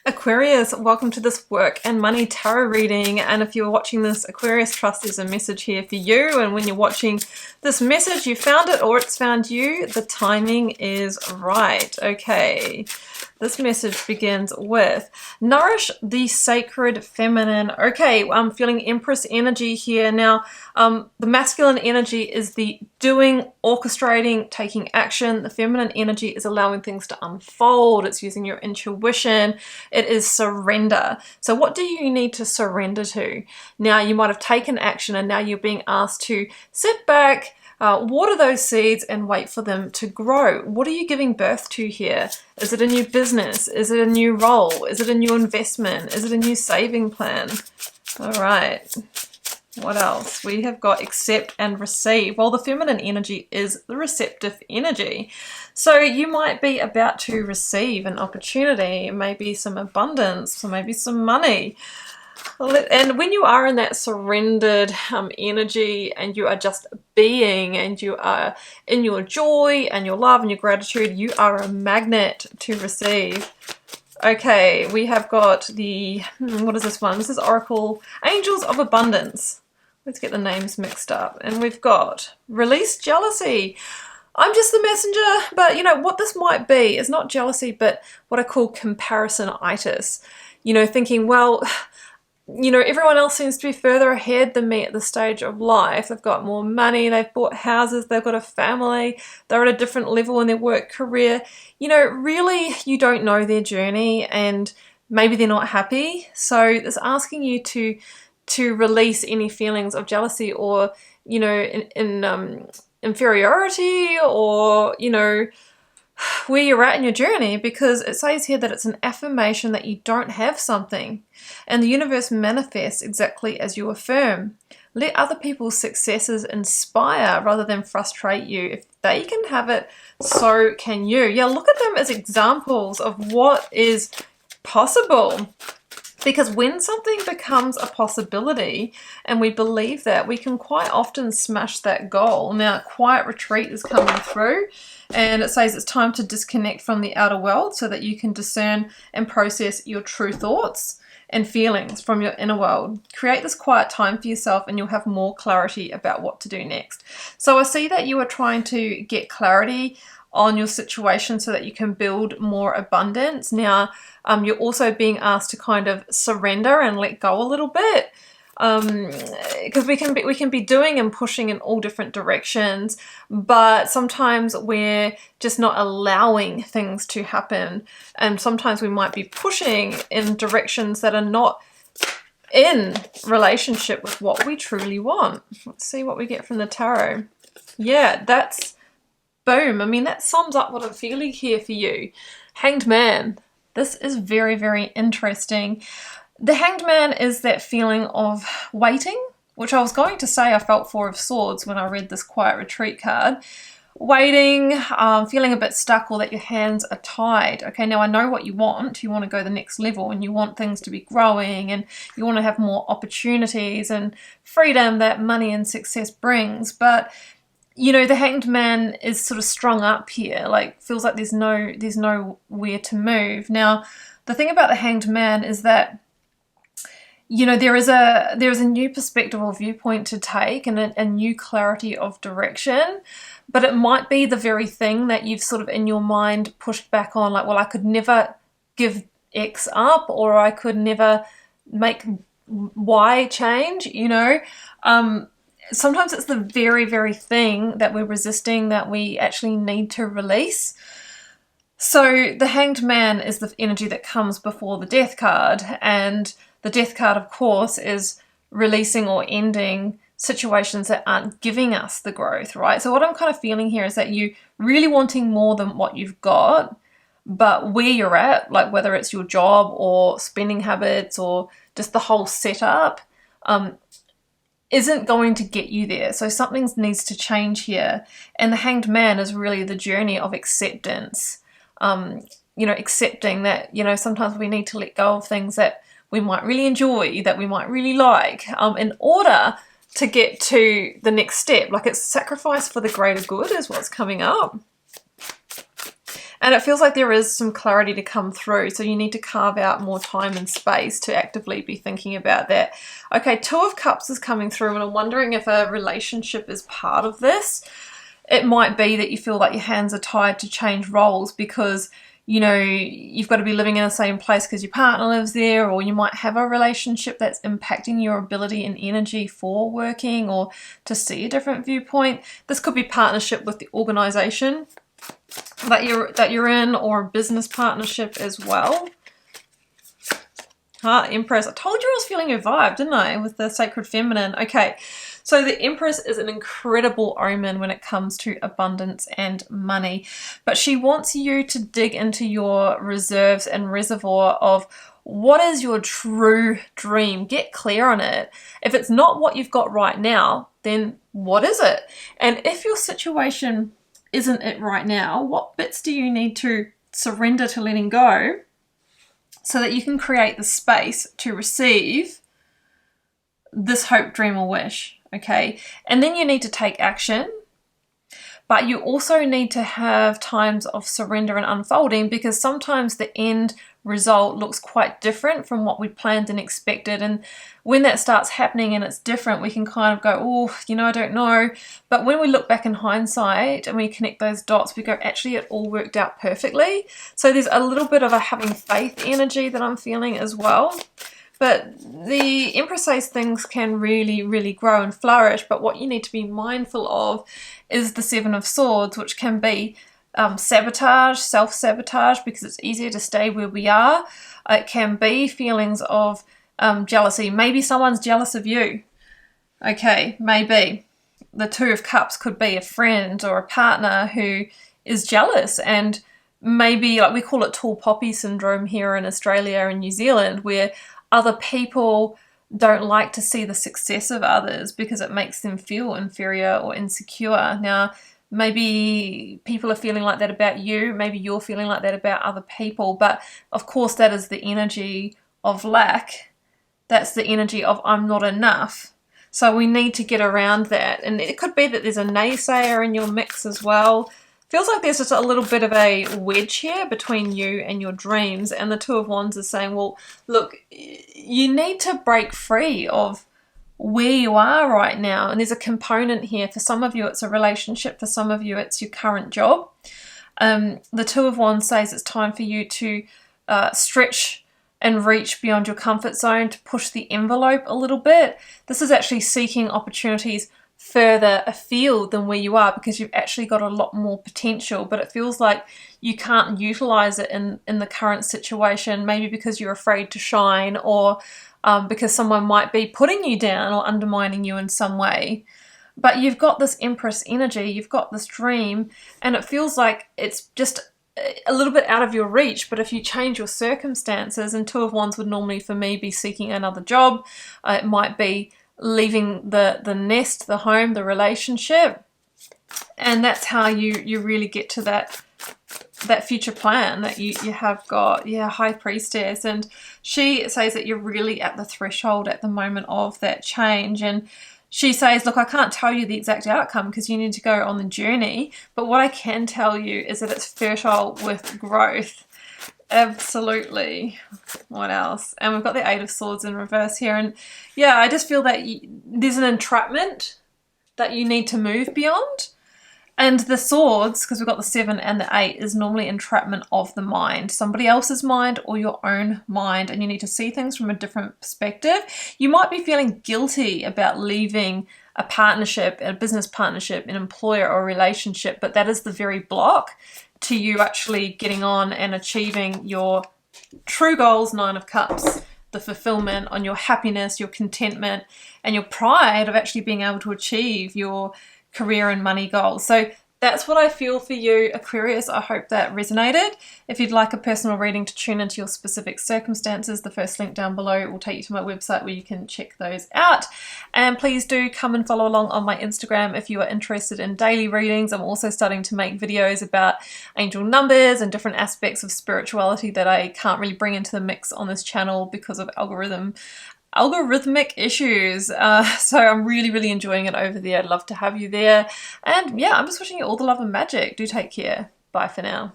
Aquarius, welcome to this work and money tarot reading. And if you're watching this, Aquarius, trust there's a message here for you. And when you're watching this message, you found it or it's found you. The timing is right. Okay. This message begins with nourish the sacred feminine. Okay, I'm feeling Empress energy here. Now, the masculine energy is the doing, orchestrating, taking action. The feminine energy is allowing things to unfold. It's using your intuition. It is surrender. So what do you need to surrender to? Now, you might have taken action and now you're being asked to sit back, water those seeds and wait for them to grow. What are you giving birth to here? Is it a new business? Is it a new role? Is it a new investment? Is it a new saving plan? All right. What else? We have got accept and receive. Well, the feminine energy is the receptive energy. So you might be about to receive an opportunity, maybe some abundance, or maybe some money. And when you are in that surrendered energy and you are just being and you are in your joy and your love and your gratitude, you are a magnet to receive. Okay, we have got the, what is this one? This is Oracle Angels of Abundance. Let's get the names mixed up. And we've got release jealousy. I'm just the messenger, but you know what this might be is not jealousy, but what I call comparisonitis. You know, thinking, well, you know, everyone else seems to be further ahead than me at this stage of life. They've got more money, they've bought houses, they've got a family, they're at a different level in their work career. You know, really, you don't know their journey and maybe they're not happy. So it's asking you to release any feelings of jealousy or, you know, in inferiority or, you know, where you're at in your journey, because it says here that it's an affirmation that you don't have something and the universe manifests exactly as you affirm. Let other people's successes inspire rather than frustrate you. If they can have it, so can you. Yeah, look at them as examples of what is possible. Because when something becomes a possibility and we believe that, we can quite often smash that goal. Now, quiet retreat is coming through and it says it's time to disconnect from the outer world so that you can discern and process your true thoughts and feelings from your inner world. Create this quiet time for yourself and you'll have more clarity about what to do next. So I see that you are trying to get clarity on your situation so that you can build more abundance. Now, you're also being asked to kind of surrender and let go a little bit, because we can be doing and pushing in all different directions, but sometimes we're just not allowing things to happen, and sometimes we might be pushing in directions that are not in relationship with what we truly want. Let's see what we get from the tarot. Yeah, that's boom. I mean, that sums up what I'm feeling here for you. Hanged Man. This is very, very interesting. The Hanged Man is that feeling of waiting, which I was going to say I felt Four of Swords when I read this Quiet Retreat card. Waiting, feeling a bit stuck or that your hands are tied. Okay, now I know what you want. You want to go the next level and you want things to be growing and you want to have more opportunities and freedom that money and success brings. But you know, the Hanged Man is sort of strung up here, like feels like there's nowhere to move. Now, the thing about the Hanged Man is that, you know, there is a new perspective or viewpoint to take and a new clarity of direction, but it might be the very thing that you've sort of in your mind pushed back on, like, well, I could never give X up or I could never make Y change, you know. Sometimes it's the very, very thing that we're resisting that we actually need to release. So the Hanged Man is the energy that comes before the Death card. And the Death card, of course, is releasing or ending situations that aren't giving us the growth, right? So what I'm kind of feeling here is that you really wanting more than what you've got, but where you're at, like whether it's your job or spending habits or just the whole setup, isn't going to get you there. So something needs to change here. And the Hanged Man is really the journey of acceptance. You know, accepting that, you know, sometimes we need to let go of things that we might really enjoy, that we might really like, in order to get to the next step. Like it's sacrifice for the greater good is what's coming up. And it feels like there is some clarity to come through. So you need to carve out more time and space to actively be thinking about that. Okay, Two of Cups is coming through, and I'm wondering if a relationship is part of this. It might be that you feel like your hands are tied to change roles because, you know, you've got to be living in the same place because your partner lives there, or you might have a relationship that's impacting your ability and energy for working or to see a different viewpoint. This could be partnership with the organization that you're in, or a business partnership as well. Empress. I told you I was feeling your vibe, didn't I, with the Sacred Feminine? Okay, so the Empress is an incredible omen when it comes to abundance and money, but she wants you to dig into your reserves and reservoir of what is your true dream. Get clear on it. If it's not what you've got right now, then what is it? And if your situation isn't it right now, what bits do you need to surrender to letting go so that you can create the space to receive this hope, dream, or wish? Okay, and then you need to take action, but you also need to have times of surrender and unfolding, because sometimes the end result looks quite different from what we planned and expected. And when that starts happening and it's different, we can kind of go, oh, you know, I don't know. But when we look back in hindsight and we connect those dots, we go, actually, it all worked out perfectly. So there's a little bit of a having faith energy that I'm feeling as well. But the Empress says things can really, really grow and flourish. But what you need to be mindful of is the Seven of Swords, which can be sabotage, self-sabotage, because it's easier to stay where we are. It can be feelings of jealousy. Maybe someone's jealous of you. Okay, maybe. The Two of Cups could be a friend or a partner who is jealous, and maybe, like, we call it tall poppy syndrome here in Australia and New Zealand, where other people don't like to see the success of others because it makes them feel inferior or insecure. Now, maybe people are feeling like that about you. Maybe you're feeling like that about other people. But of course, that is the energy of lack. That's the energy of I'm not enough. So we need to get around that. And it could be that there's a naysayer in your mix as well. Feels like there's just a little bit of a wedge here between you and your dreams. And the Two of Wands is saying, well, look, you need to break free of where you are right now. And there's a component here. For some of you, it's a relationship. For some of you, it's your current job. The Two of Wands says it's time for you to stretch and reach beyond your comfort zone, to push the envelope a little bit. This is actually seeking opportunities further afield than where you are, because you've actually got a lot more potential, but it feels like you can't utilize it in the current situation, maybe because you're afraid to shine, or because someone might be putting you down or undermining you in some way. But you've got this Empress energy, you've got this dream, and it feels like it's just a little bit out of your reach. But if you change your circumstances, and Two of Wands would normally for me be seeking another job, it might be leaving the nest, the home, the relationship, and that's how you really get to that future plan that you have got. Yeah, High Priestess, and she says that you're really at the threshold at the moment of that change. And she says, look, I can't tell you the exact outcome because you need to go on the journey, but what I can tell you is that it's fertile with growth. Absolutely. What else? And we've got the Eight of Swords in reverse here. And yeah, I just feel that there's an entrapment that you need to move beyond. And the Swords, because we've got the 7 and the 8, is normally entrapment of the mind. Somebody else's mind or your own mind. And you need to see things from a different perspective. You might be feeling guilty about leaving a partnership, a business partnership, an employer or a relationship, but that is the very block to you actually getting on and achieving your true goals. 9 of Cups, the fulfillment on your happiness, your contentment, and your pride of actually being able to achieve your career and money goals. So that's what I feel for you, Aquarius. I hope that resonated. If you'd like a personal reading to tune into your specific circumstances, the first link down below will take you to my website where you can check those out. And please do come and follow along on my Instagram if you are interested in daily readings. I'm also starting to make videos about angel numbers and different aspects of spirituality that I can't really bring into the mix on this channel because of algorithmic issues. So I'm really enjoying it over there. I'd love to have you there. And yeah, I'm just wishing you all the love and magic. Do take care. Bye for now.